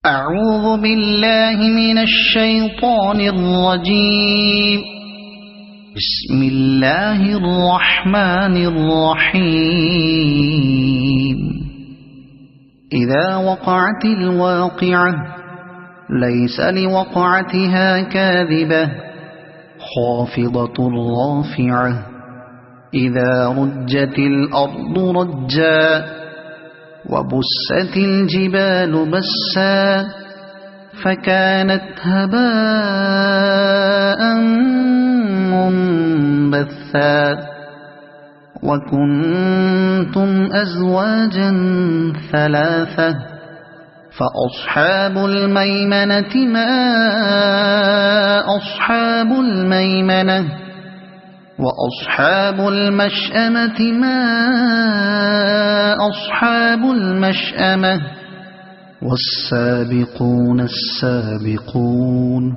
أعوذ بالله من الشيطان الرجيم. بسم الله الرحمن الرحيم. إذا وقعت الواقعة ليس لوقعتها كاذبة خافضة رافعة إذا رجت الأرض رجا وبست الجبال بسا فكانت هباء منبثا وكنتم أزواجا ثلاثة فأصحاب الميمنة ما أصحاب الميمنة وأصحاب المشأمة ما أصحاب المشأمة والسابقون السابقون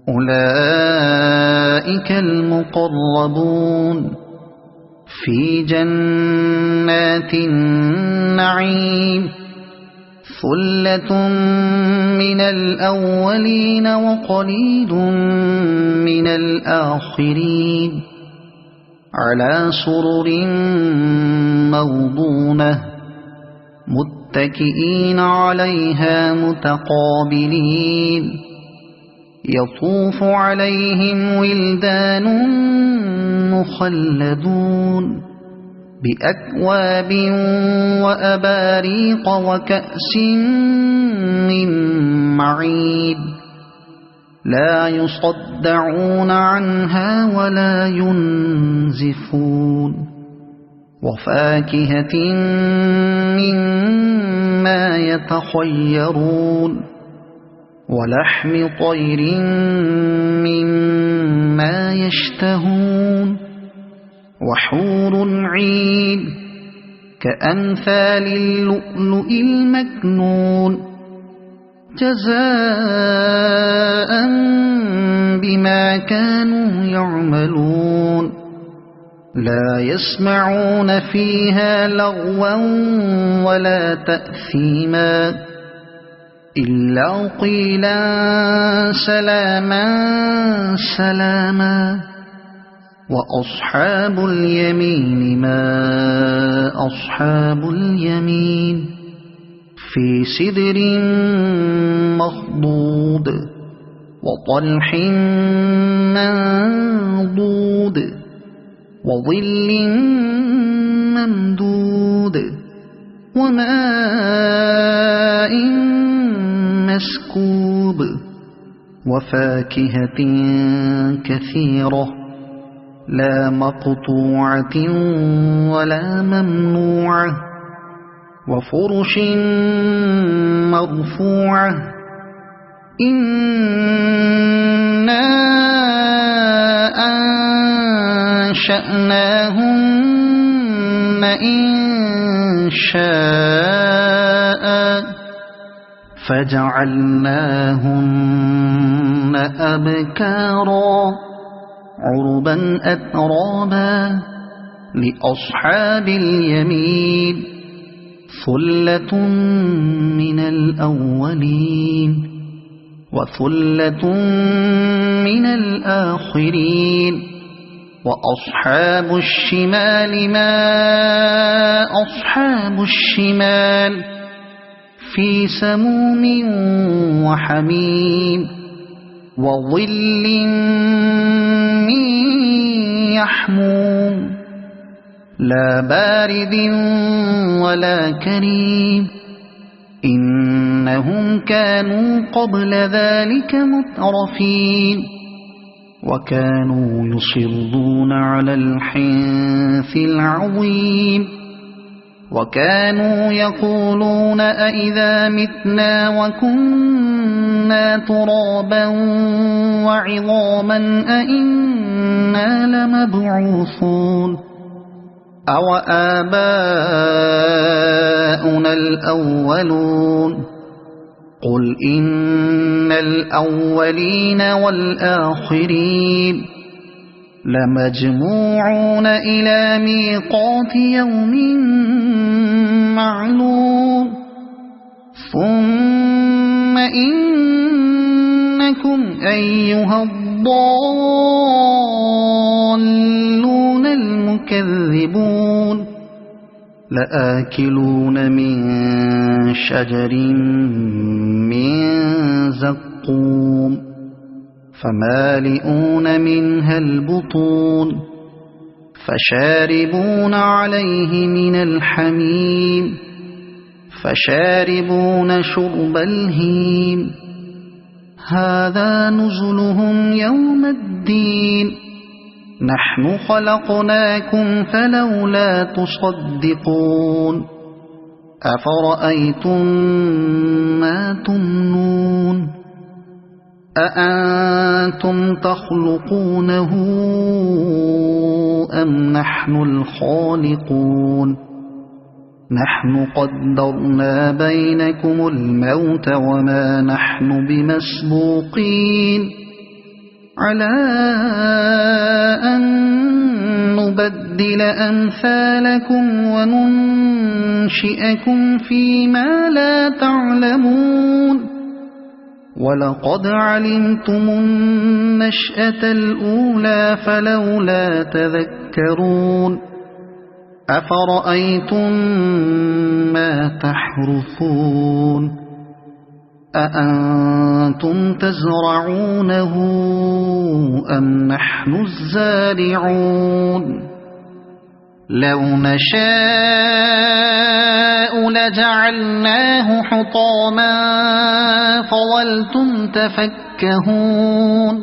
أولئك المقربون في جنات النعيم ثلة من الأولين وقليل من الآخرين على سرر موضونة متكئين عليها متقابلين يطوف عليهم ولدان مخلدون بأكواب وأباريق وكأس من معين لا يصدعون عنها ولا ينزفون وفاكهة مما يتخيرون ولحم طير مما يشتهون وحور عين كأمثال اللؤلؤ المكنون جزاء بما كانوا يعملون لا يسمعون فيها لغوا ولا تأثيما إلا قيلا سلاما سلاما وأصحاب اليمين ما أصحاب اليمين في سدر مخضود وطلح منضود وظل ممدود وماء مسكوب وفاكهة كثيرة لا مقطوعة ولا ممنوعة وفرش مرفوعة إنا أنشأناهن إنشاء فجعلناهن أبكارا عربا أترابا لأصحاب اليمين ثلة من الأولين وثلة من الآخرين وأصحاب الشمال ما أصحاب الشمال في سموم وحميم وظل من يحموم لا بارد ولا كريم إنهم كانوا قبل ذلك مترفين وكانوا يصرون على الحنث العظيم وكانوا يقولون أئذا متنا وكنا ترابا وعظاما أئنا لمبعوثون أو آباؤنا الأولون قل إن الأولين والآخرين لمجموعون إلى ميقات يوم معلوم ثم أيها الضالون المكذبون لآكلون من شجر من زقوم فمالئون منها البطون فشاربون عليه من الحميم فشاربون شرب الهيم هذا نزلهم يوم الدين نحن خلقناكم فلولا تصدقون أفرأيتم ما تمنون أأنتم تخلقونه أم نحن الخالقون نحن قدرنا بينكم الموت وما نحن بمسبوقين على أن نبدل أمثالكم وننشئكم فيما لا تعلمون ولقد علمتم النشأة الأولى فلولا تذكرون أفرأيتم ما تحرثون أأنتم تزرعونه أم نحن الزارعون لو نشاء لجعلناه حطاما فظلتم تفكهون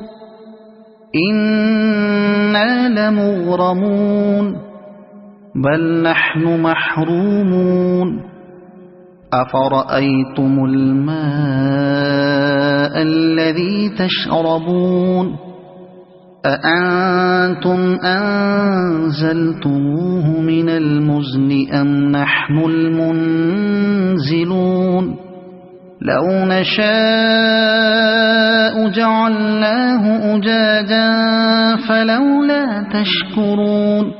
إنا لمغرمون بل نحن محرومون أفرأيتم الماء الذي تشربون أأنتم أنزلتموه من المزن أم نحن المنزلون لو نشاء جعلناه أجاجا فلولا تشكرون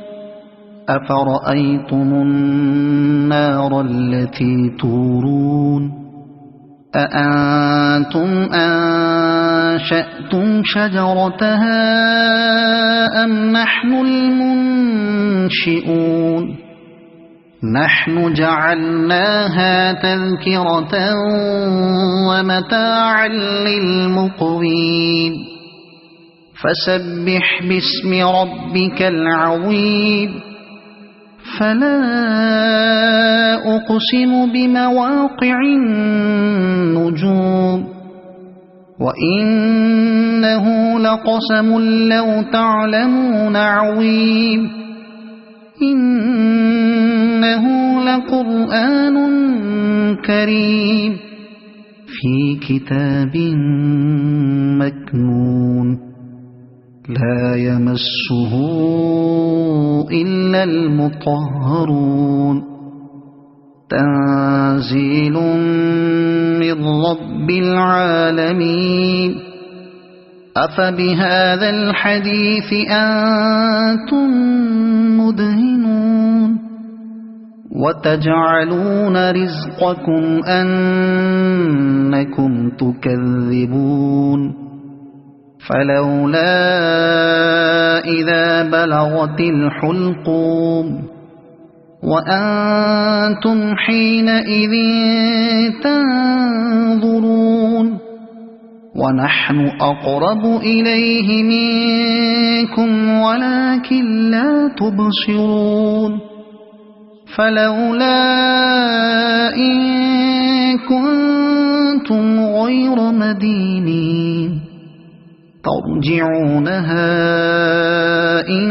أفرأيتم النار التي تورون أأنتم أنشأتم شجرتها أم نحن المنشئون نحن جعلناها تذكرة ومتاعا للمقوين فسبح باسم ربك العظيم فلا أقسم بمواقع النجوم وإنه لقسم لو تعلمون عظيم إنه لقرآن كريم في كتاب مكنون لا يمسه إلا المطهرون تنزيل من رب العالمين أفبهذا الحديث أنتم مدهنون وتجعلون رزقكم أنكم تكذبون فلولا إذا بلغت الحلقوم وأنتم حينئذ تنظرون ونحن أقرب إليه منكم ولكن لا تبصرون فلولا إن كنتم غير مدينين ترجعونها إن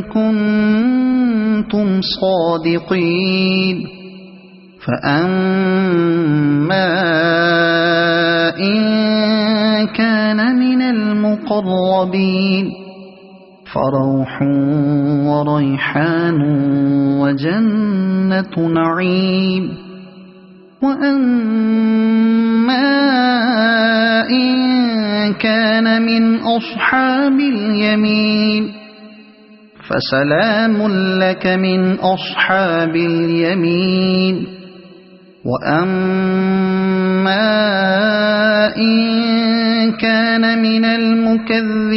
كنتم صادقين فأما إن كان من المقربين فروح وريحان وجنة نعيم وأما إن كان من أصحاب اليمين فسلام لك من أصحاب اليمين وأما إن كان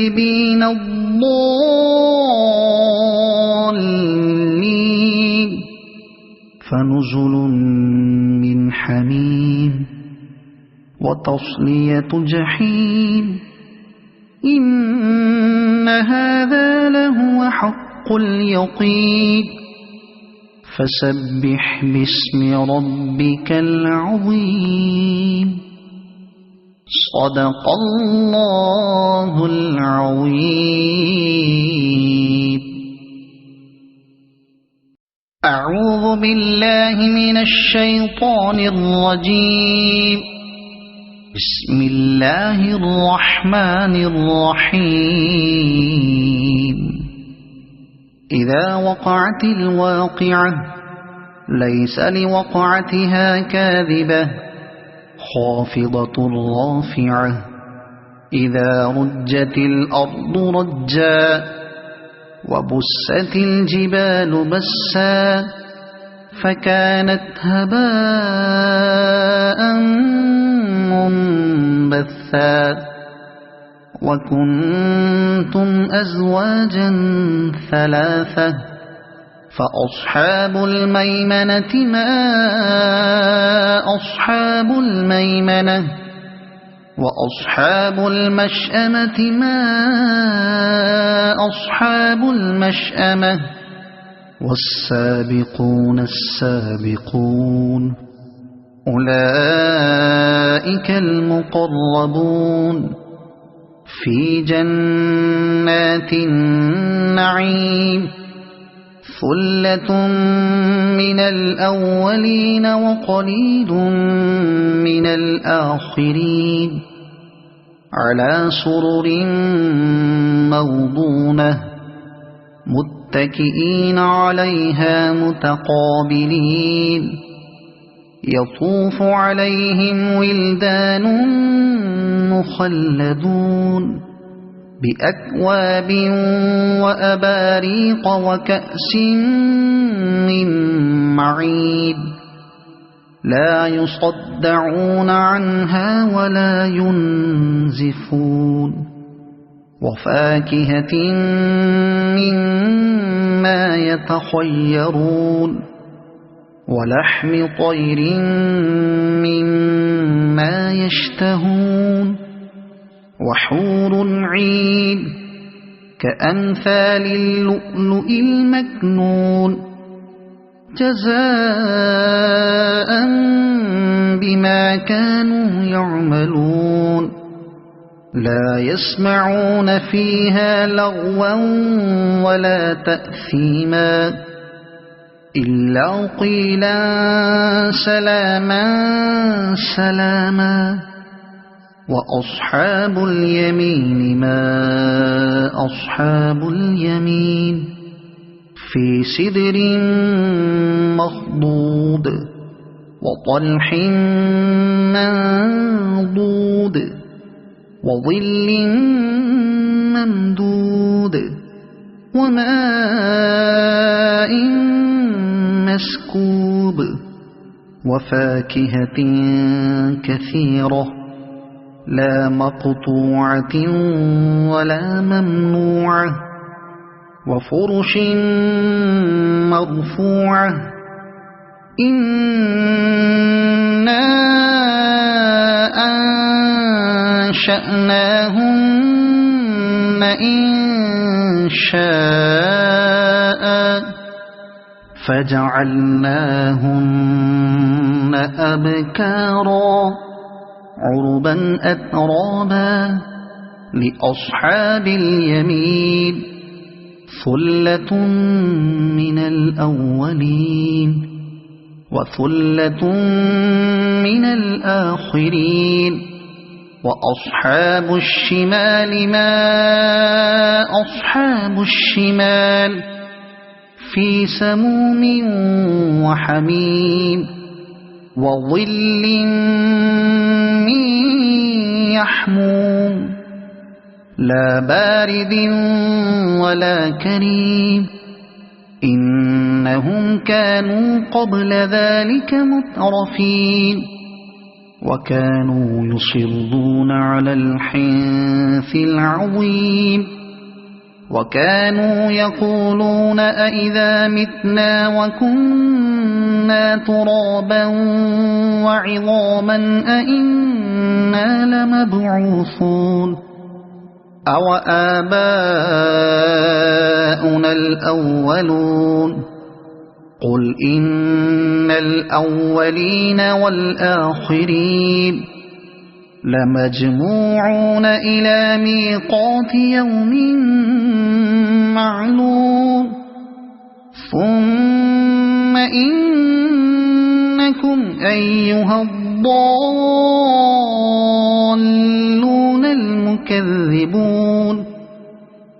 المكذبين الضالين فنزل من حميم وتصلية جحيم إن هذا لهو حق اليقين فسبح باسم ربك العظيم صدق الله العظيم. أعوذ بالله من الشيطان الرجيم. بسم الله الرحمن الرحيم. إذا وقعت الواقعة ليس لوقعتها كاذبة خافضة رافعة إذا رجت الأرض رجا وبست الجبال بسا فكانت هباء منبثا وكنتم أزواجا ثلاثة فأصحاب الميمنة ما أصحاب الميمنة وأصحاب المشأمة ما أصحاب المشأمة والسابقون السابقون أولئك المقربون في جنات النعيم ثلة من الأولين وقليل من الآخرين على سرر موضونة متكئين عليها متقابلين يطوف عليهم ولدان مخلدون بأكواب وأباريق وكأس من معين لا يصدعون عنها ولا ينزفون وفاكهة مما يتخيرون ولحم طير مما يشتهون وحور عين كأمثال اللؤلؤ المكنون جزاء بما كانوا يعملون لا يسمعون فيها لغوا ولا تأثيما إلا قيلا سلاما سلاما وأصحاب اليمين ما أصحاب اليمين في سدر مخضود وطلح منضود وظل ممدود وماء مسكوب وفاكهة كثيرة لا مقطوعة ولا ممنوعة وفرش مرفوعة إنا أنشأناهن إنشاء فجعلناهن أبكارا عربا أترابا لأصحاب اليمين ثلة من الأولين وثلة من الآخرين وأصحاب الشمال ما أصحاب الشمال في سموم وحميم وظل من يحموم لا بارد ولا كريم إنهم كانوا قبل ذلك مترفين وكانوا يصرون على الحنث العظيم وكانوا يقولون أئذا متنا وكنا ترابا وعظاما أئنا لمبعوثون أو آباؤنا الأولون قل إن الأولين والآخرين لمجموعون إلى ميقات يوم معلوم ثم إنكم أيها الضالون المكذبون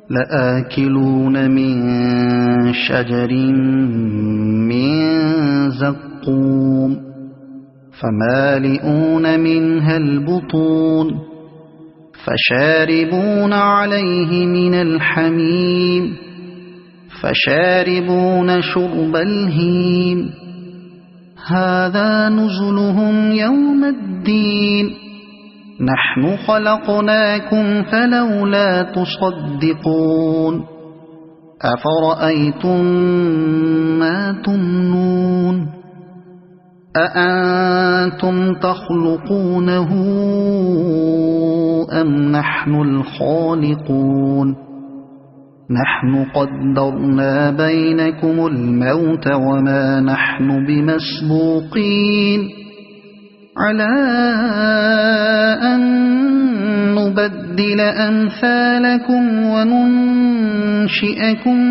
لآكلون من شجر من زقوم فمالئون منها البطون فشاربون عليه من الحميم فشاربون شرب الهيم هذا نزلهم يوم الدين نحن خلقناكم فلولا تصدقون أفرأيتم ما تمنون أأنتم تخلقونه أم نحن الخالقون نحن قدرنا بينكم الموت وما نحن بمسبوقين على أن نبدل أمثالكم وننشئكم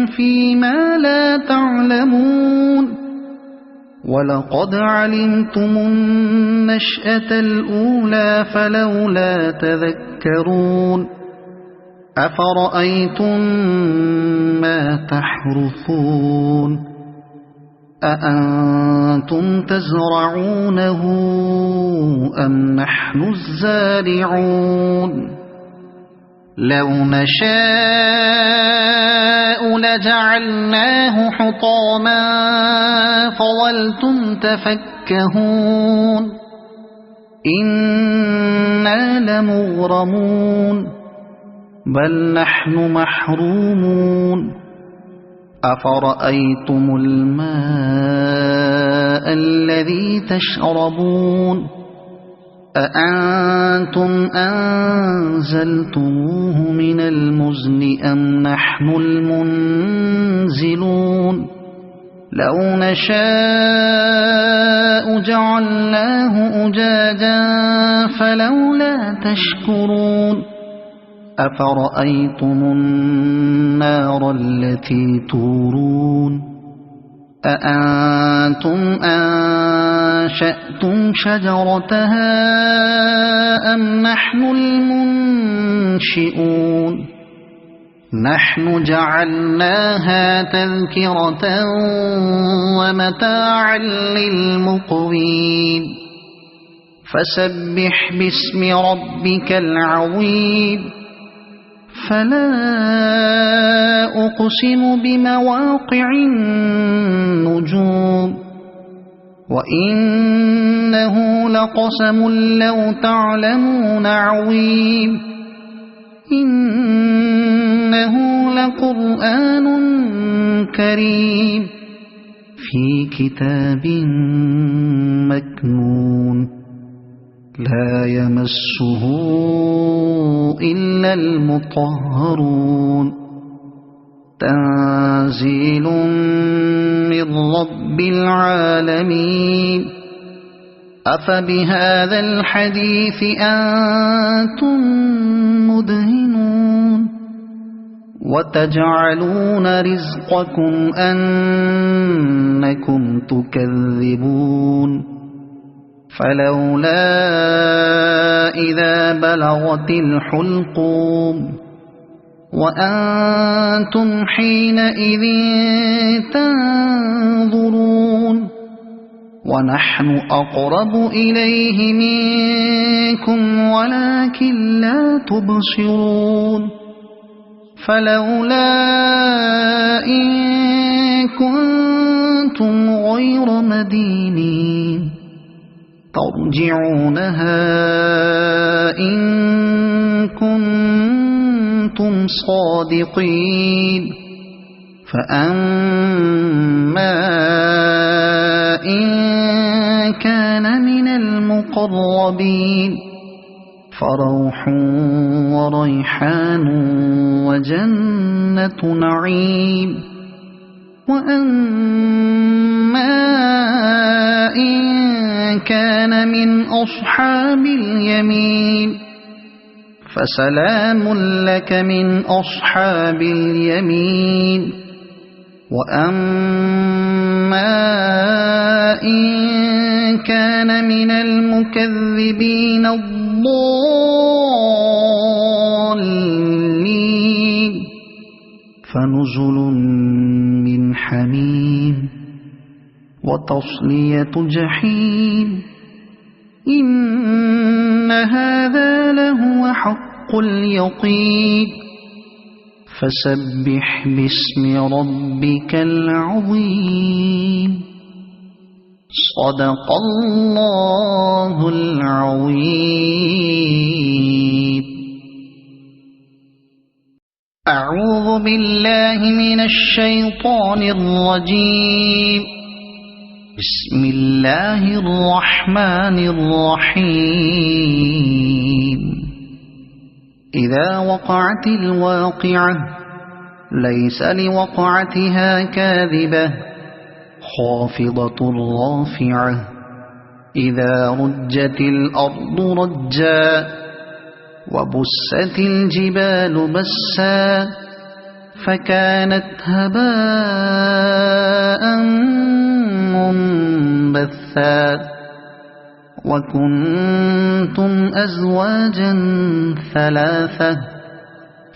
فيما لا تعلمون ولقد علمتم النشأة الأولى فلولا تذكرون أفرأيتم ما تحرثون أأنتم تزرعونه أم نحن الزارعون لو نشاء لجعلناه حطاما فظلتم تفكهون إنا لمغرمون بل نحن محرومون أفرأيتم الماء الذي تشربون أأنتم أنزلتموه من المزن أم نحن المنزلون لو نشاء جعلناه أجاجا فلولا تشكرون أفرأيتم النار التي تورون أأنتم أنشأتم شجرتها أم نحن المنشئون نحن جعلناها تذكرة ومتاعا للمقوين فسبح باسم ربك العظيم فلا أقسم بمواقع النجوم وإنه لقسم لو تعلمون عظيم إنه لقرآن كريم في كتاب مكنون لا يمسه إلا المطهرون تنزيل من رب العالمين أفبهذا الحديث أنتم مدهنون وتجعلون رزقكم أنكم تكذبون فلولا إذا بلغت الحلقوم وأنتم حينئذ تنظرون ونحن أقرب إليه منكم ولكن لا تبصرون فلولا إن كنتم غير مدينين ترجعونها إن كنتم صادقين فأما إن كان من المقربين فروح وريحان وجنة نعيم وأما إن كان من أصحاب اليمين فسلام لك من أصحاب اليمين وأما إن كان من المكذبين الضالين فنزل من حميم وتصلية جحيم إن هذا لهو حق اليقين فسبح باسم ربك العظيم صدق الله العظيم. أعوذ بالله من الشيطان الرجيم. بسم الله الرحمن الرحيم. إذا وقعت الواقعة ليس لوقعتها كاذبة خافضة رافعة إذا رجت الأرض رجا وبست الجبال بسا فكانت هباء منبثا وكنتم أزواجا ثلاثة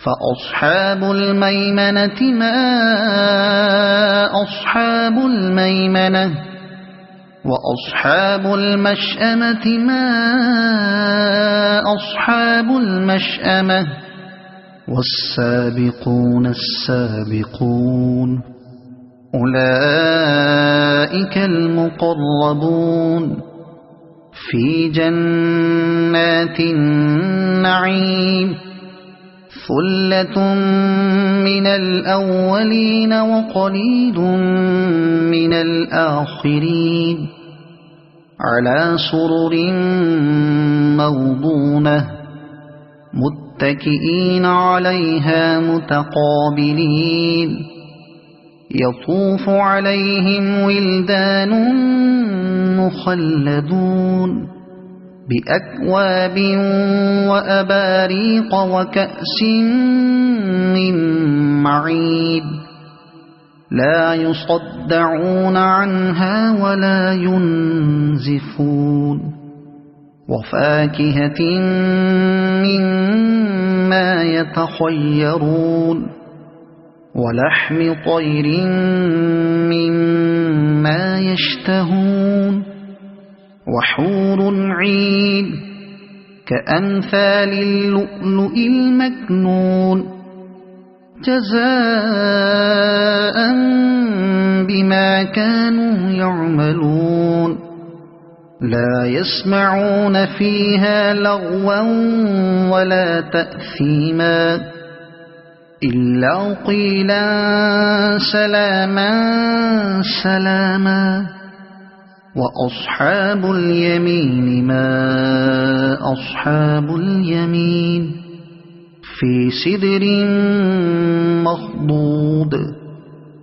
فأصحاب الميمنة ما أصحاب الميمنة وأصحاب المشأمة ما أصحاب المشأمة والسابقون السابقون أولئك المقربون في جنات النعيم ثلة من الأولين وقليل من الآخرين على سرر موضونة متكئين عليها متقابلين يطوف عليهم ولدان مخلدون بأكواب وأباريق وكأس من معين لا يصدعون عنها ولا ينزفون وفاكهة مما يتخيرون ولحم طير مما يشتهون وحور عين كأمثال اللؤلؤ المكنون جزاء بما كانوا يعملون لا يسمعون فيها لغوا ولا تأثيما إلا قيلا سلاما سلاما وأصحاب اليمين ما أصحاب اليمين في سدر مخضود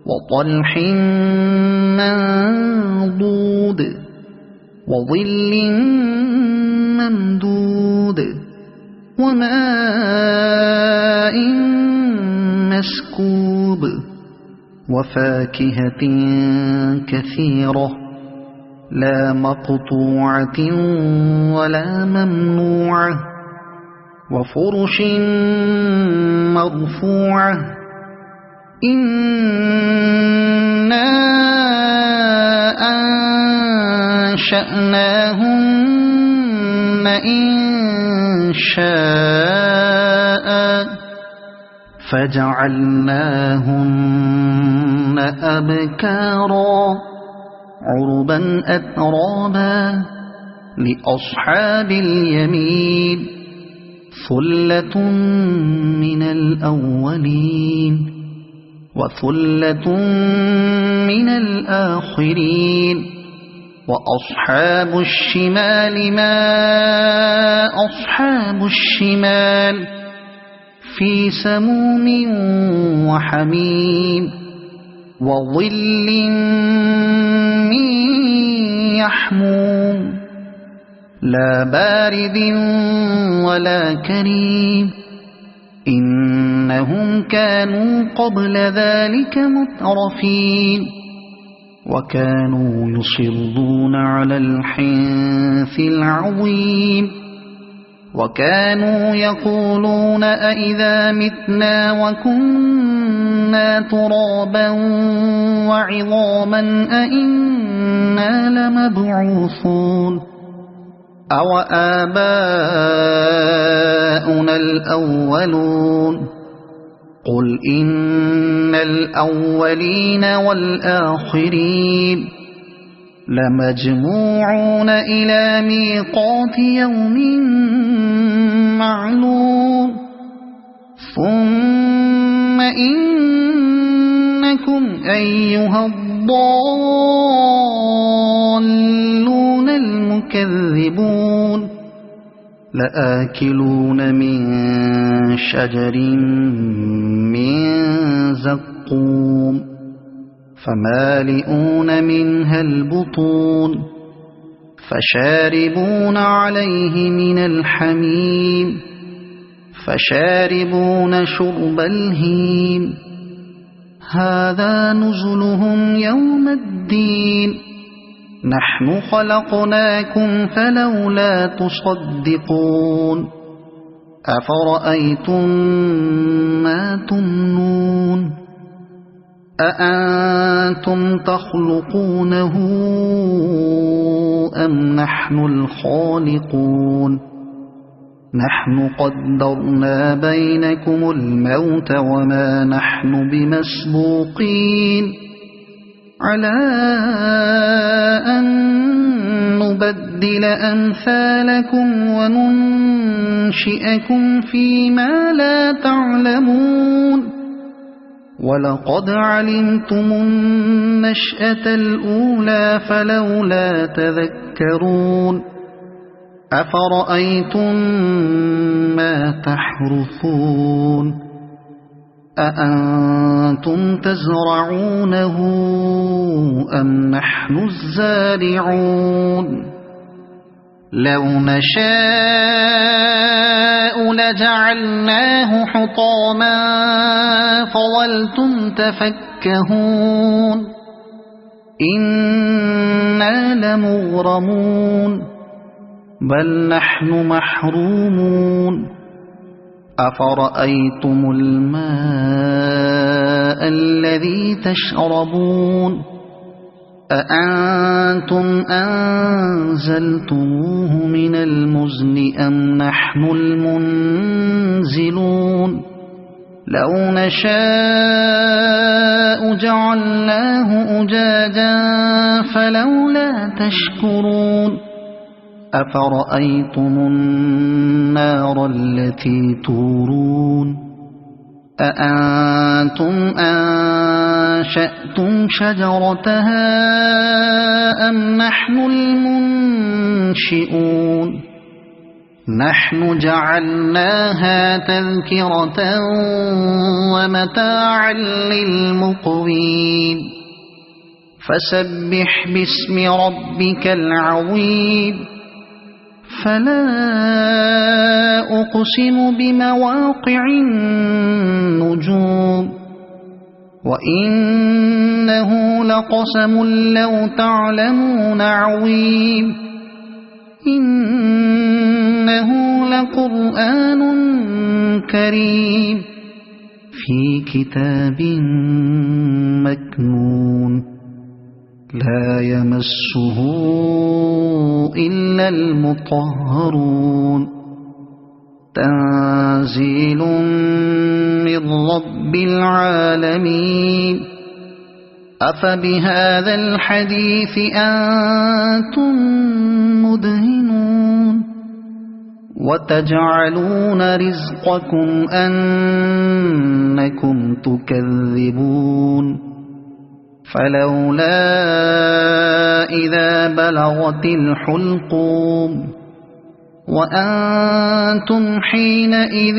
وطلح منضود وظل ممدود وماء مسكوب وفاكهة كثيرة لا مقطوعة ولا ممنوعة وفرش مرفوعة إنا أنشأناهن إنشاء فجعلناهن أبكارا عربا أترابا لأصحاب اليمين ثلة من الأولين وثلة من الآخرين وأصحاب الشمال ما أصحاب الشمال في سموم وحميم وظل من يحموم لا بارد ولا كريم إنهم كانوا قبل ذلك مترفين وكانوا يصرون على الحنث العظيم وكانوا يقولون أئذا متنا وكنا ترابا وعظاما أئنا لمبعوثون أو آباؤنا الأولون قل إن الأولين والآخرين لمجموعون إلى ميقات يوم معلوم ثم إنكم أيها الضالون المكذبون لآكلون من شجر من زقوم فمالئون منها البطون فشاربون عليه من الحميم فشاربون شرب الهيم هذا نزلهم يوم الدين نحن خلقناكم فلولا تصدقون أفرأيتم ما تمنون أأنتم تخلقونه أم نحن الخالقون نحن قدرنا بينكم الموت وما نحن بمسبوقين على أن نبدل أمثالكم وننشئكم فيما لا تعلمون ولقد علمتم النشأة الأولى فلولا تذكرون أفرأيتم ما تحرثون أأنتم تزرعونه أم نحن الزارعون لو نشاء لجعلناه حطاما فظلتم تفكهون إنا لمغرمون بل نحن محرومون أفرأيتم الماء الذي تشربون أأنتم أنزلتموه من المزن أم نحن المنزلون لو نشاء جعلناه أجاجا فلولا تشكرون أفرأيتم النار التي تورون أأنتم أنشأتم شجرتها أم نحن المنشئون نحن جعلناها تذكرة ومتاعا للمقوين فسبح باسم ربك العظيم فلا أقسم بمواقع النجوم وإنه لقسم لو تعلمون عظيم إنه لقرآن كريم في كتاب مكنون لا يمسه إلا المطهرون تنزيل من رب العالمين أفبهذا الحديث أنتم مدهنون وتجعلون رزقكم أنكم تكذبون فلولا إذا بلغت الحلقوم وأنتم حينئذ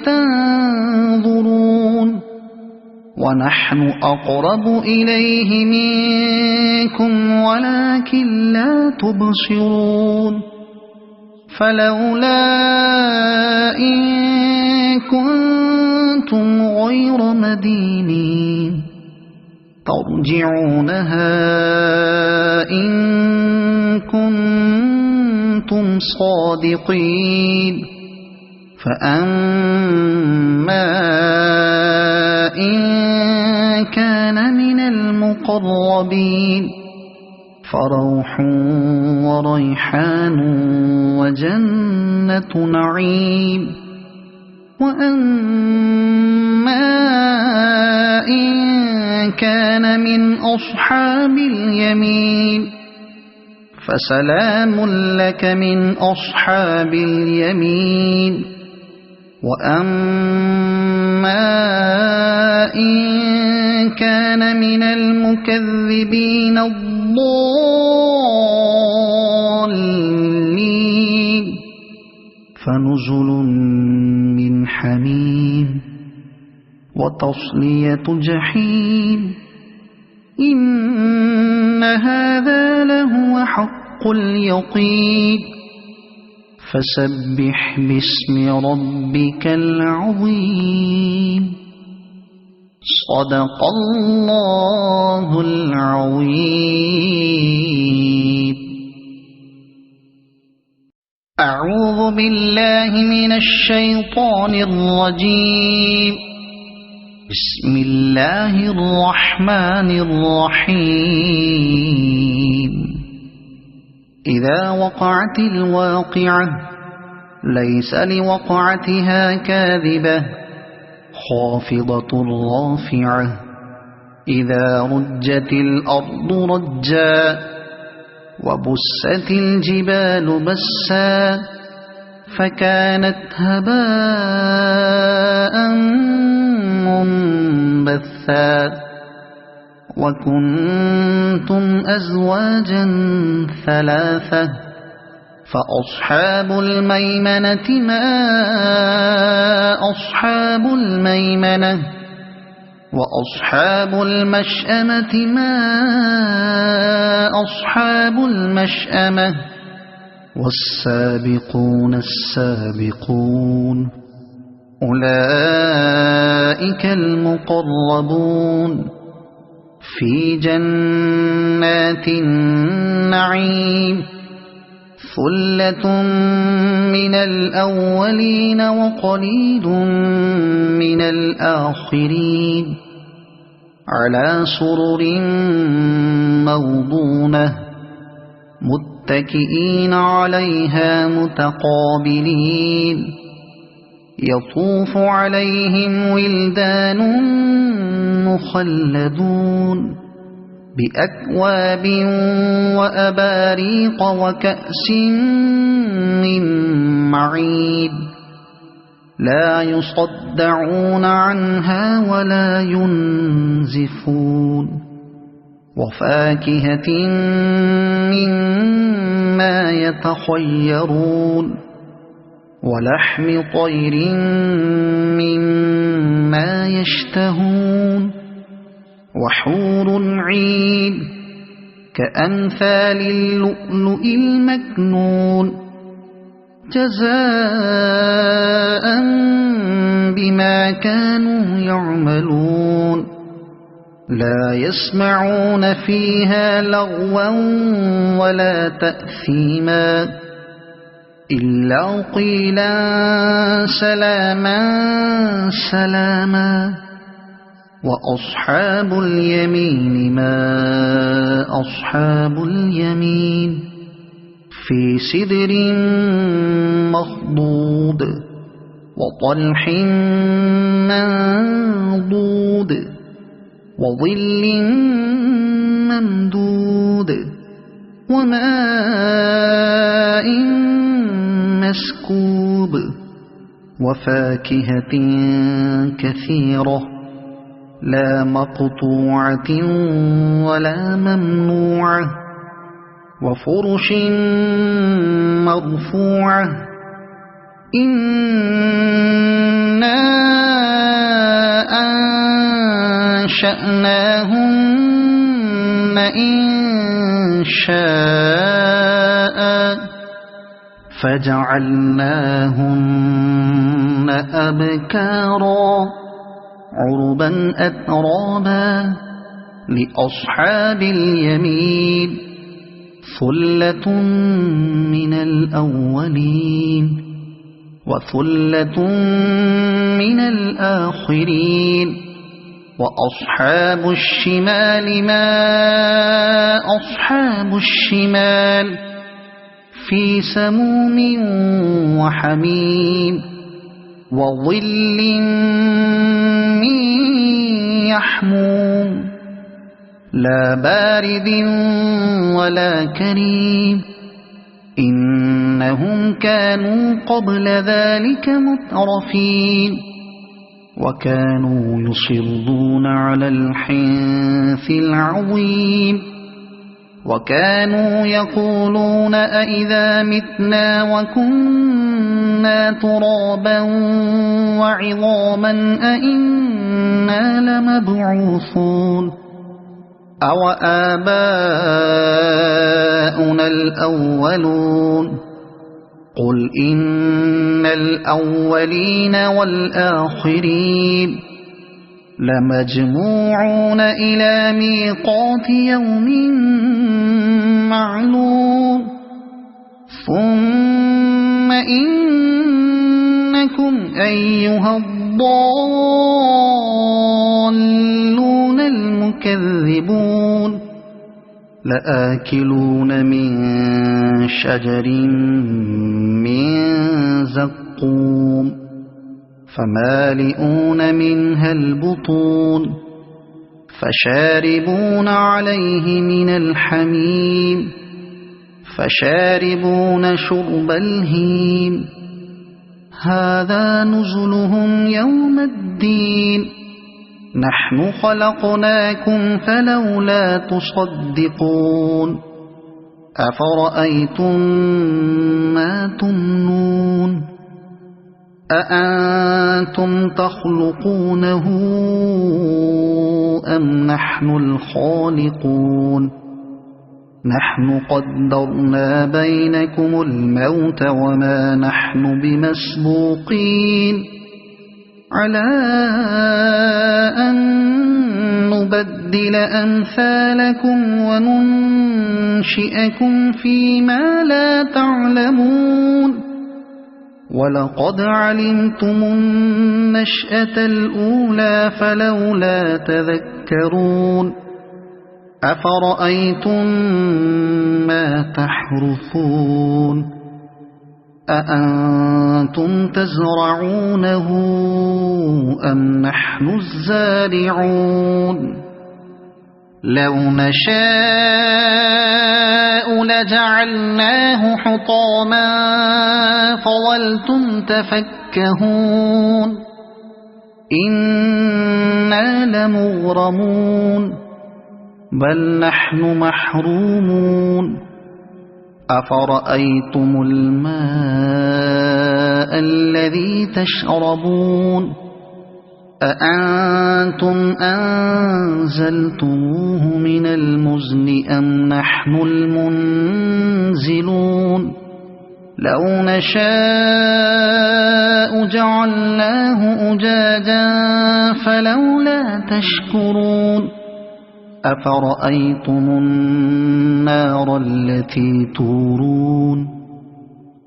تنظرون ونحن أقرب إليه منكم ولكن لا تبصرون فلولا إن كنتم غير مدينين ترجعونها إن كنتم صادقين فأما إن كان من المقربين فروح وريحان وجنة نعيم وأما إن كان من أصحاب اليمين فسلام لك من أصحاب اليمين وأما إن كان من المكذبين الضالين فنزل من حميم وتصلية جحيم إن هذا لهو حق اليقين فسبح باسم ربك العظيم صدق الله العظيم. أعوذ بالله من الشيطان الرجيم. بسم الله الرحمن الرحيم. إذا وقعت الواقعة ليس لوقعتها كاذبة خافضة رافعة إذا رجت الأرض رجا وبست الجبال بسا فكانت هباء منبثا وكنتم أزواجا ثلاثة فأصحاب الميمنة ما أصحاب الميمنة وأصحاب المشأمة ما أصحاب المشأمة والسابقون السابقون أولئك المقربون في جنات النعيم ثلة من الأولين وقليل من الآخرين على سرر موضونة متكئين عليها متقابلين يطوف عليهم ولدان مخلدون بأكواب وأباريق وكأس من معين لا يصدعون عنها ولا ينزفون وفاكهة مما يتخيرون ولحم طير مما يشتهون وحور عين كأمثال اللؤلؤ المكنون جزاء بما كانوا يعملون لا يسمعون فيها لغوا ولا تأثيما إلا قيلا سلاما سلاما وأصحاب اليمين ما أصحاب اليمين في سدر مخضود وطلح منضود وظل ممدود وماء مسكوب وفاكهة كثيرة لا مقطوعة ولا ممنوعة وفرش مرفوعة إنا أنشأناهن إنشاء فجعلناهن أبكارا عربا أترابا لأصحاب اليمين ثلة من الأولين وثلة من الآخرين وأصحاب الشمال ما أصحاب الشمال في سموم وحميم وظل من يحموم لا بارد ولا كريم إنهم كانوا قبل ذلك مترفين وكانوا يصرون على الحنث العظيم وكانوا يقولون أئذا متنا وكنا ترابا وعظاما أئنا لمبعوثون أو آباؤنا الأولون قل إن الأولين والآخرين لمجموعون إلى ميقات يوم معلوم ثم إنكم أيها الضالون المكذبون لآكلون من شجر من زقوم فمالئون منها البطون فشاربون عليه من الحميم فشاربون شرب الهيم هذا نزلهم يوم الدين نحن خلقناكم فلولا تصدقون أفرأيتم ما تمنون أأنتم تخلقونه أم نحن الخالقون نحن قدرنا بينكم الموت وما نحن بمسبوقين على أن نبدل أمثالكم وننشئكم فيما لا تعلمون ولقد علمتم النشأة الأولى فلولا تذكرون أفرأيتم ما تحرثون أأنتم تزرعونه أم نحن الزارعون لو نشاء لجعلناه حطاما فظلتم تفكهون إنا لمغرمون بل نحن محرومون أفرأيتم الماء الذي تشربون أأنتم أنزلتموه من المزن أم نحن المنزلون لو نشاء جعلناه أجاجا فلولا تشكرون أفرأيتم النار التي تورون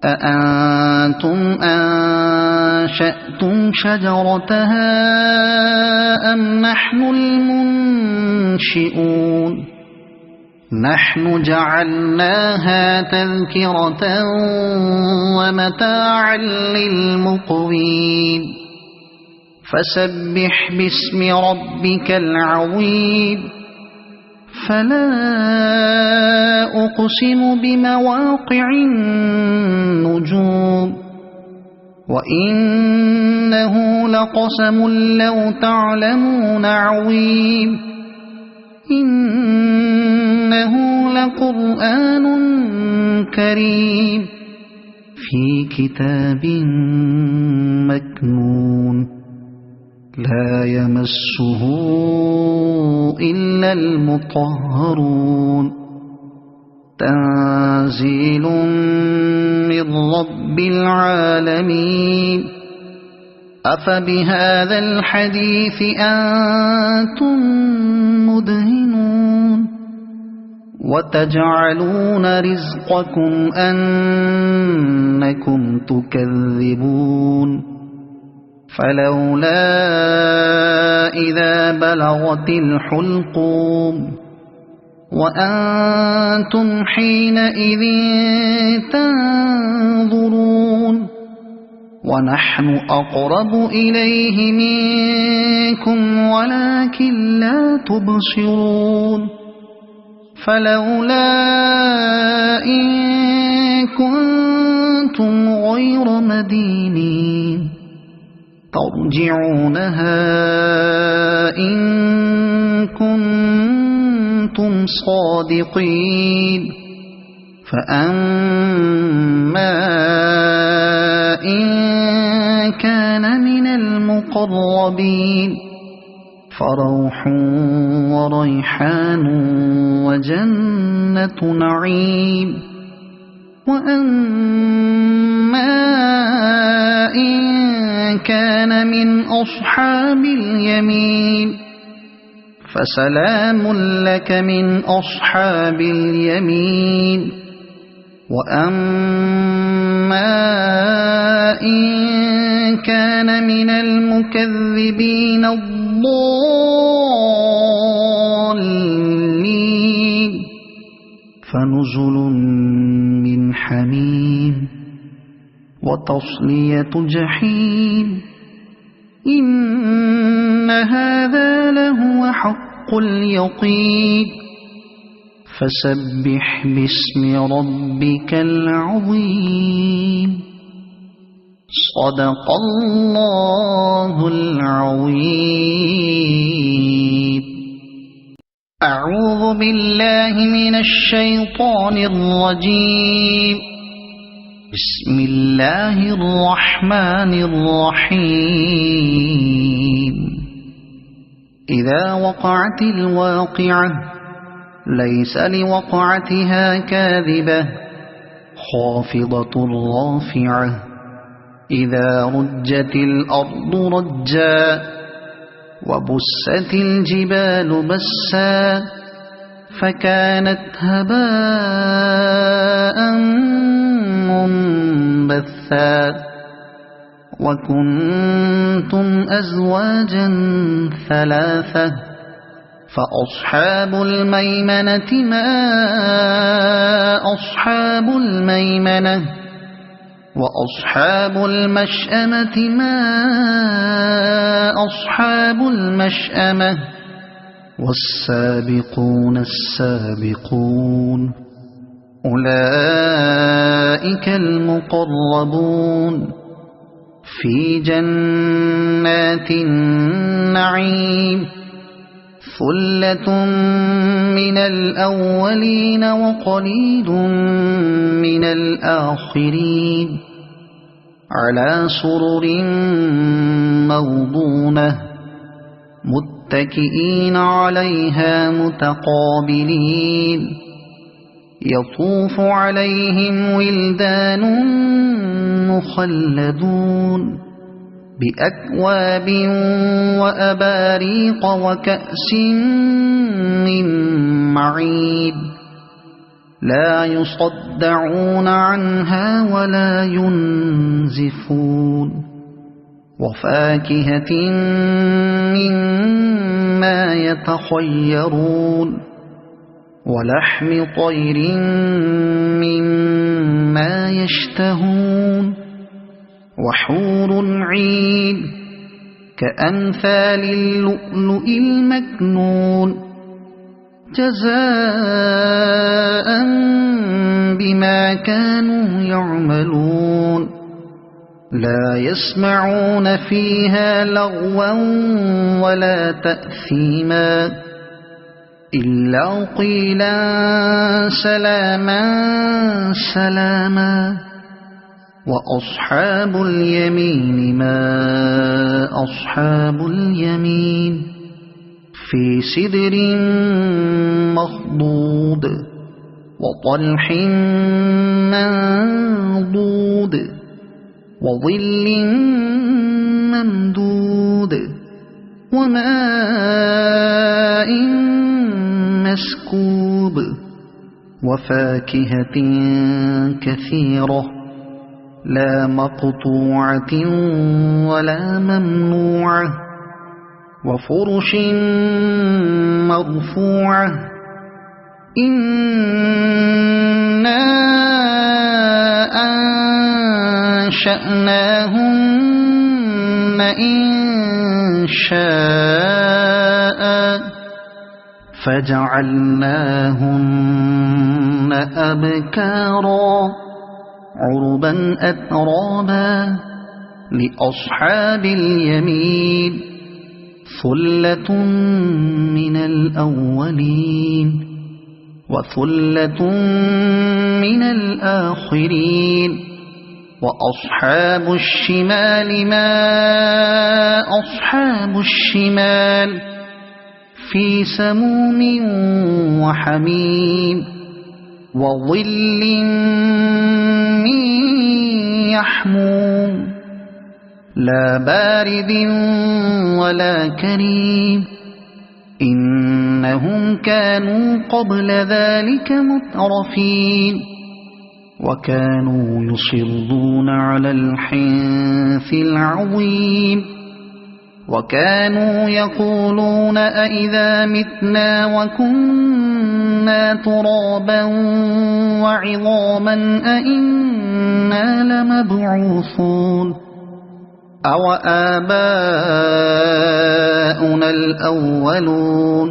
أأنتم أنشأتم شجرتها أم نحن المنشئون نحن جعلناها تذكرة ومتاعا للمقوين فسبح باسم ربك العظيم فلا أقسم بمواقع النجوم وإنه لقسم لو تعلمون عظيم إنه لقرآن كريم في كتاب مكنون لا يمسه إلا المطهرون تنزيل من رب العالمين أفبهذا الحديث أنتم مدهنون وتجعلون رزقكم أنكم تكذبون فلولا إذا بلغت الحلقوم وأنتم حينئذ تنظرون ونحن أقرب إليه منكم ولكن لا تبصرون فلولا إن كنتم غير مدينين ترجعونها إن كنتم صادقين فأما إن كان من المقربين فروح وريحان وجنة نعيم وأما إن كان من أصحاب اليمين فسلام لك من أصحاب اليمين وأما إن كان من المكذبين الضالين فنزل من حميم وتصلية جحيم إن هذا لهو حق اليقين فسبح باسم ربك العظيم صدق الله العظيم أعوذ بالله من الشيطان الرجيم بسم الله الرحمن الرحيم إذا وقعت الواقعة ليس لوقعتها كاذبة خافضة رافعة إذا رجت الأرض رجا وبست الجبال بسا فكانت هباء منبثا وكنتم أزواجا ثلاثة فأصحاب الميمنة ما أصحاب الميمنة وأصحاب المشأمة ما أصحاب المشأمة والسابقون السابقون أولئك المقربون في جنات النعيم ثلة من الأولين وقليل من الآخرين على سرر موضونة متكئين عليها متقابلين يطوف عليهم ولدان مخلدون بأكواب وأباريق وكأس من معين لا يصدعون عنها ولا ينزفون وفاكهة مما يتخيرون ولحم طير مما يشتهون وحور عين كأمثال اللؤلؤ المكنون جزاء بما كانوا يعملون لا يسمعون فيها لغوا ولا تأثيما إلا قيلا سلاما سلاما وأصحاب اليمين ما أصحاب اليمين في سدر مخضود وطلح منضود وظل ممدود وماء مسكوب وفاكهة كثيرة لا مقطوعة ولا ممنوعة وفرش مرفوعة إنا أنشأناهن إنشاء فجعلناهن أبكارا عربا أترابا لأصحاب اليمين ثلة من الأولين وثلة من الآخرين وأصحاب الشمال ما أصحاب الشمال في سموم وحميم وظل من يحموم لا بارد ولا كريم إنهم كانوا قبل ذلك مترفين وكانوا يصرون على الحنث العظيم وكانوا يقولون أئذا متنا وكنا ترابا وعظاما أئنا لمبعوثون أو آباؤنا الأولون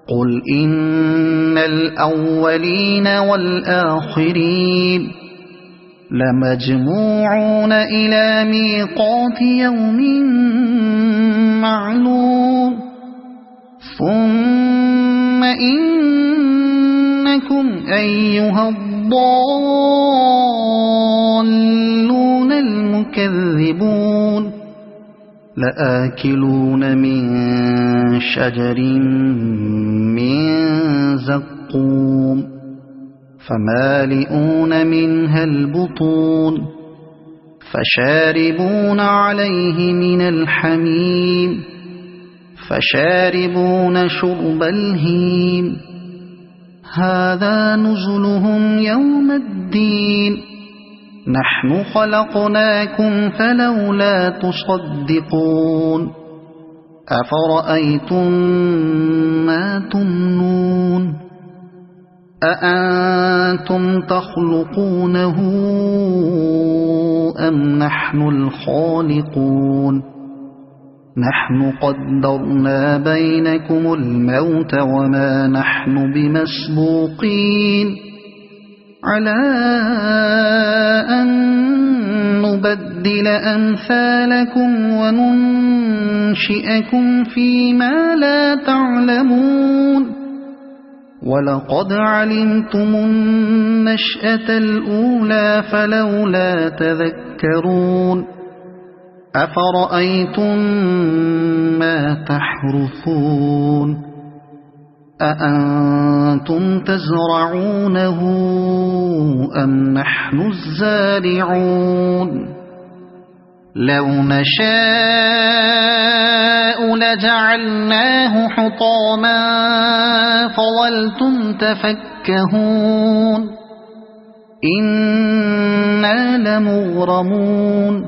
قل إن الأولين والآخرين لمجموعون إلى ميقات يوم معلوم ثم إنكم أيها الضالون المكذبون لآكلون من شجر من زقوم فمالئون منها البطون فشاربون عليه من الحميم فشاربون شرب الهيم هذا نزلهم يوم الدين نحن خلقناكم فلولا تصدقون أفرأيتم ما تمنون أأنتم تخلقونه أم نحن الخالقون نحن قدرنا بينكم الموت وما نحن بمسبوقين على أن نبدل أمثالكم وننشئكم فيما لا تعلمون ولقد علمتم النشأة الأولى فلولا تذكرون أفرأيتم ما تحرثون أأنتم تزرعونه أم نحن الزارعون لو نشاء لجعلناه حطاما فظلتم تفكهون إنا لمغرمون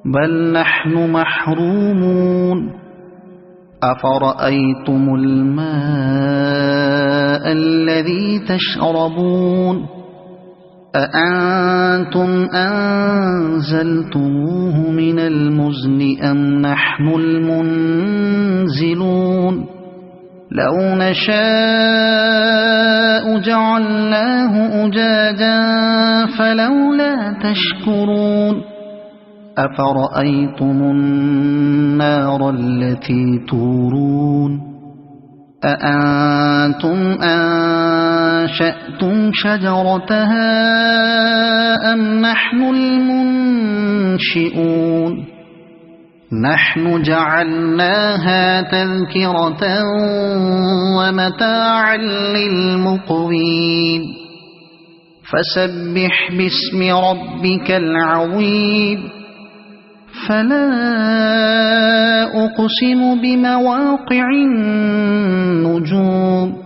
بل نحن محرومون أفرأيتم الماء الذي تشربون أأنتم أنزلتموه من المزن أم نحن المنزلون لو نشاء جعلناه أجاجا فلولا تشكرون أفرأيتم النار التي تورون أأنتم أنشأتم شجرتها أم نحن المنشئون نحن جعلناها تذكرة ومتاعا للمقوين فسبح باسم ربك العظيم فلا أقسم بمواقع النجوم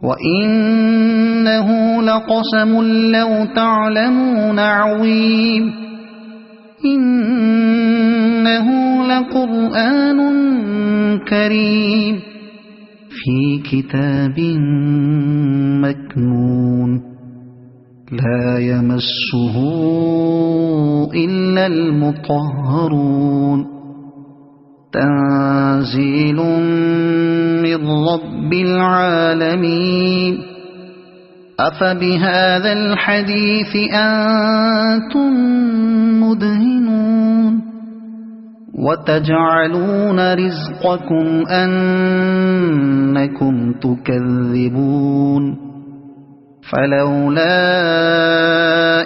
وإنه لقسم لو تعلمون عظيم إنه لقرآن كريم في كتاب مكنون لا يمسه إلا المطهرون تنزيل من رب العالمين أفبهذا الحديث أنتم مدهنون وتجعلون رزقكم أنكم تكذبون فلولا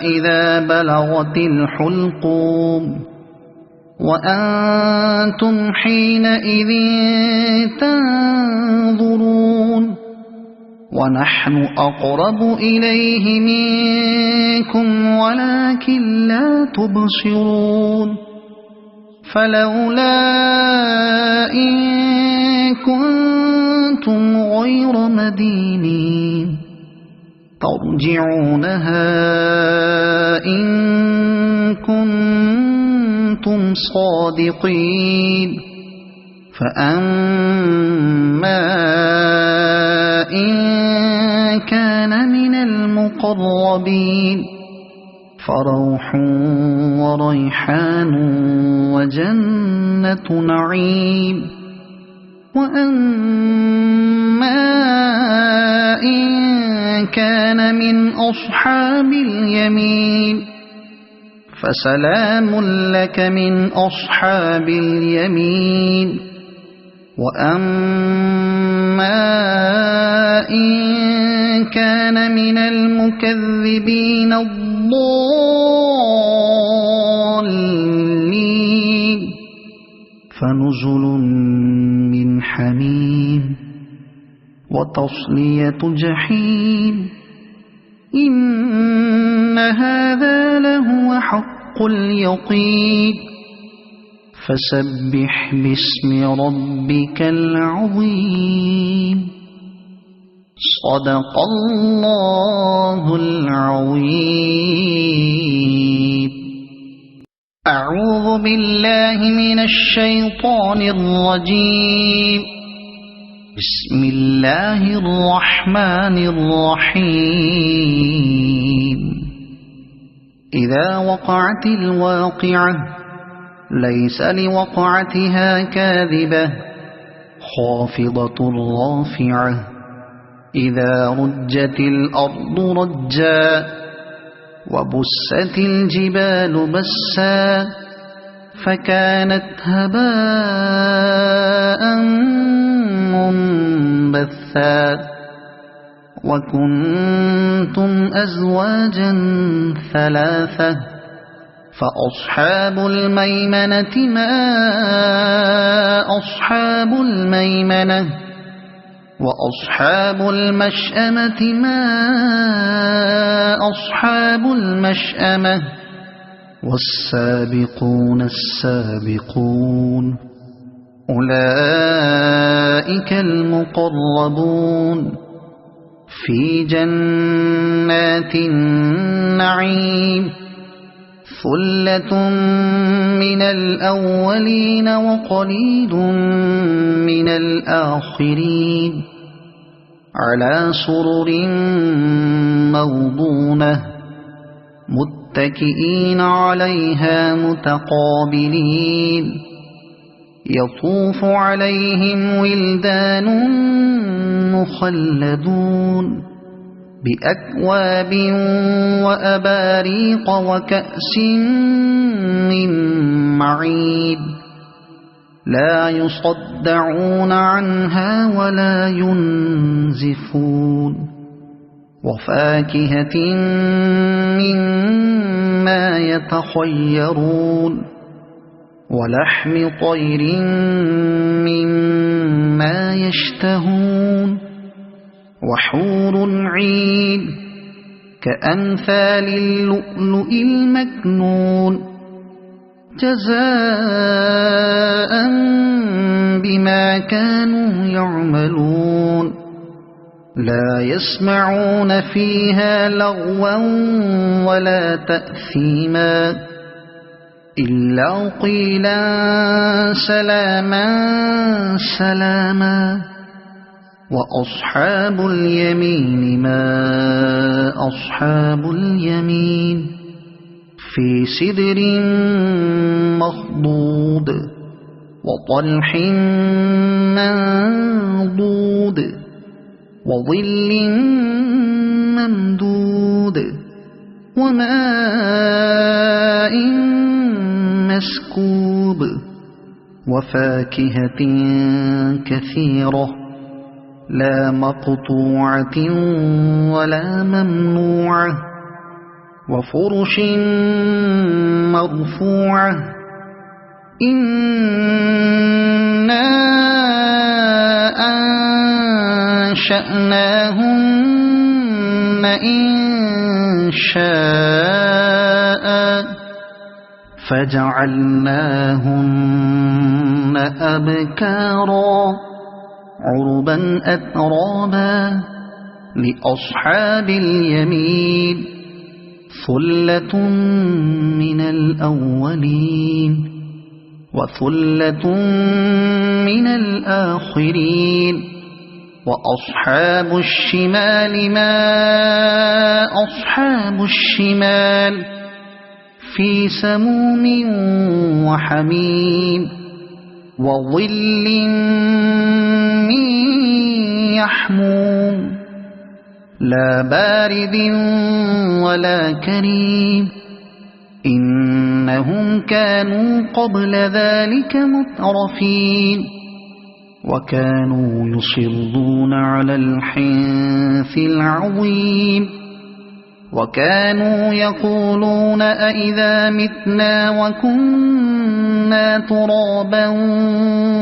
إذا بلغت الحلقوم وأنتم حينئذ تنظرون ونحن أقرب إليه منكم ولكن لا تبصرون فلولا إن كنتم غير مدينين ترجعونها إن كنتم صادقين فأما إن كان من المقربين فروح وريحان وجنة نعيم وأما إن كان من أصحاب اليمين فسلام لك من أصحاب اليمين وأما إن كان من المكذبين الضالين فنزل من حميم وتصلية جحيم إن هذا لهو حق اليقين فسبح باسم ربك العظيم صدق الله العظيم أعوذ بالله من الشيطان الرجيم بسم الله الرحمن الرحيم إذا وقعت الواقعة ليس لوقعتها كاذبة خافضة رافعة إذا رجت الأرض رجا وبست الجبال بسا فكانت هباء منبثا وكنتم أزواجا ثلاثة فأصحاب الميمنة ما أصحاب الميمنة وأصحاب المشأمة ما أصحاب المشأمة والسابقون السابقون أولئك المقربون في جنات النعيم ثلة من الأولين وقليل من الآخرين على سرر موضونة متكئين عليها متقابلين يطوف عليهم ولدان مخلدون بأكواب وأباريق وكأس من معين لا يصدعون عنها ولا ينزفون وفاكهة مما يتخيرون ولحم طير مما يشتهون وحور عين كأمثال اللؤلؤ المكنون جزاء بما كانوا يعملون لا يسمعون فيها لغوا ولا تأثيما إلا قيلا سلاما سلاما وأصحاب اليمين ما أصحاب اليمين في سدر مخضود وطلح منضود وظل ممدود وماء مسكوب وفاكهة كثيرة لا مقطوعة ولا ممنوعة وفرش مرفوعة إنا أنشأناهن إنشاء فجعلناهن أبكارا عربا أترابا لأصحاب اليمين ثلة من الأولين وثلة من الآخرين وأصحاب الشمال ما أصحاب الشمال في سموم وحميم وظل من يحموم لا بارد ولا كريم إنهم كانوا قبل ذلك مترفين وكانوا يصرون على الحنث العظيم وكانوا يقولون أئذا متنا وكنا ترابا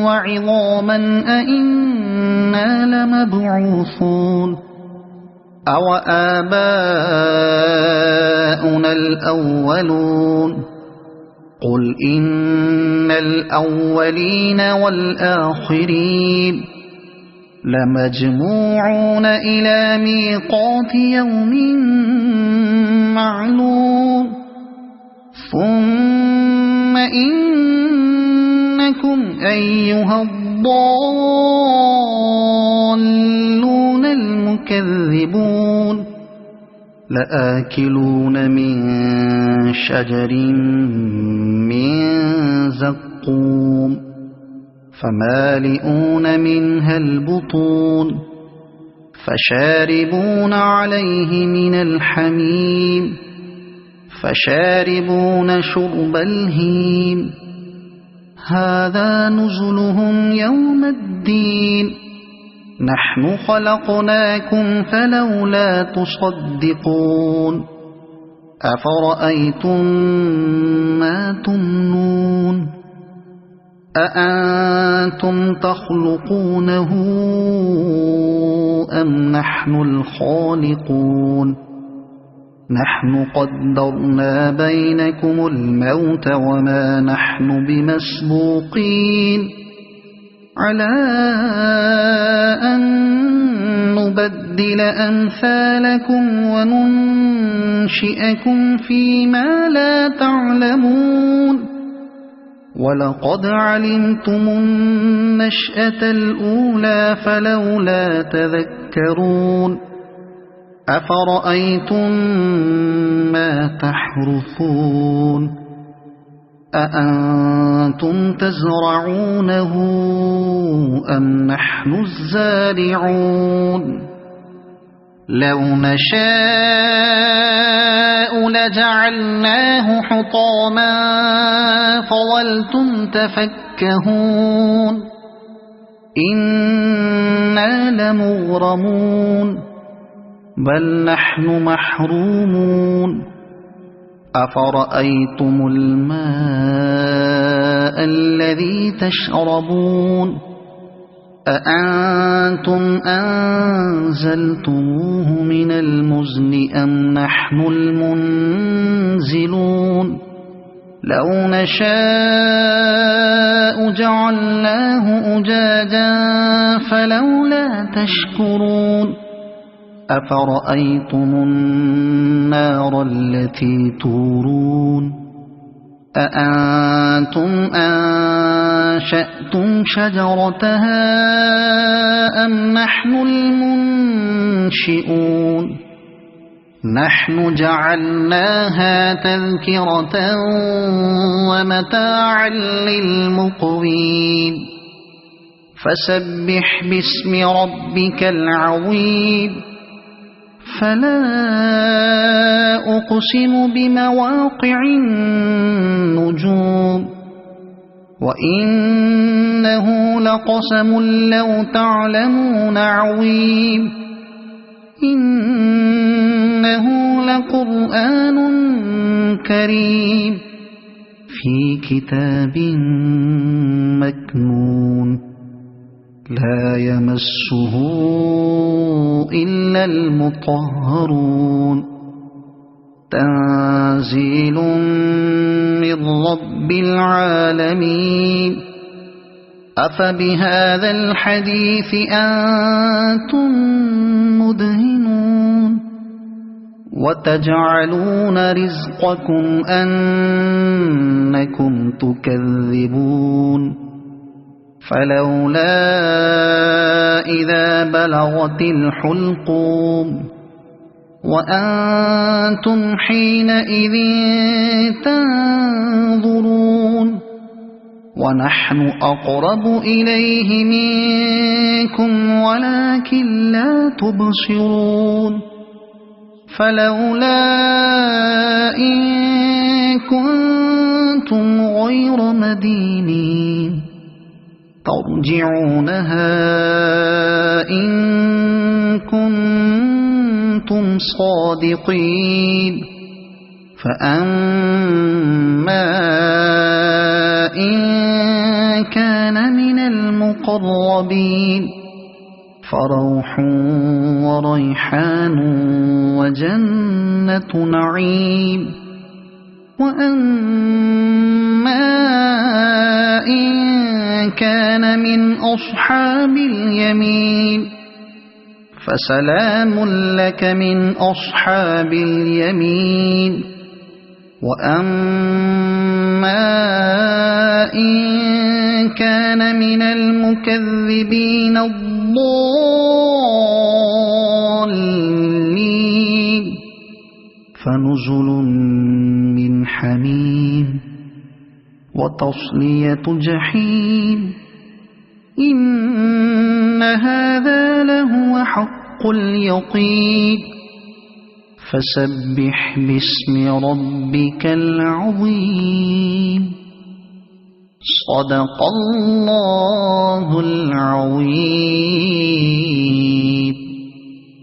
وعظاما أئنا لمبعوثون أو آباؤنا الأولون قل إن الأولين والآخرين لمجموعون إلى ميقات يوم معلوم ثم إنكم أيها الضالون المكذبون لآكلون من شجر من زقوم فمالئون منها البطون فشاربون عليه من الحميم فشاربون شرب الهيم هذا نزلهم يوم الدين نحن خلقناكم فلولا تصدقون أفرأيتم ما تمنون أأنتم تخلقونه أم نحن الخالقون نحن قدرنا بينكم الموت وما نحن بمسبوقين على أن نبدل أمثالكم وننشئكم فيما لا تعلمون ولقد علمتم النشأة الأولى فلولا تذكرون أفرأيتم ما تحرثون أأنتم تزرعونه أم نحن الزارعون لو نشاء لجعلناه حطاما فظلتم تفكهون إنا لمغرمون بل نحن محرومون أفرأيتم الماء الذي تشربون أأنتم أنزلتموه من المزن أم نحن المنزلون لو نشاء جعلناه أجاجا فلولا تشكرون أفرأيتم النار التي تورون أأنتم أنشأتم شجرتها أم نحن المنشئون نحن جعلناها تذكرة ومتاعا للمقوين فسبح باسم ربك العظيم فلا أقسم بمواقع النجوم وإنه لقسم لو تعلمون عظيم إنه لقرآن كريم في كتاب مكنون لا يمسه إلا المطهرون تنزيل من رب العالمين أفبهذا الحديث أنتم مدهنون وتجعلون رزقكم أنكم تكذبون فلولا إذا بلغت الحلقوم وأنتم حينئذ تنظرون ونحن أقرب إليه منكم ولكن لا تبصرون فلولا إن كنتم غير مدينين ترجعونها إن كنتم صادقين فأما إن كان من المقربين فروح وريحان وجنة نعيم وأما إن كان من أصحاب اليمين فسلام لك من أصحاب اليمين وأما إن كان من المكذبين الضالين فنزل من حميم وتصلية جحيم إن هذا لهو حق اليقين فسبح باسم ربك العظيم صدق الله العظيم.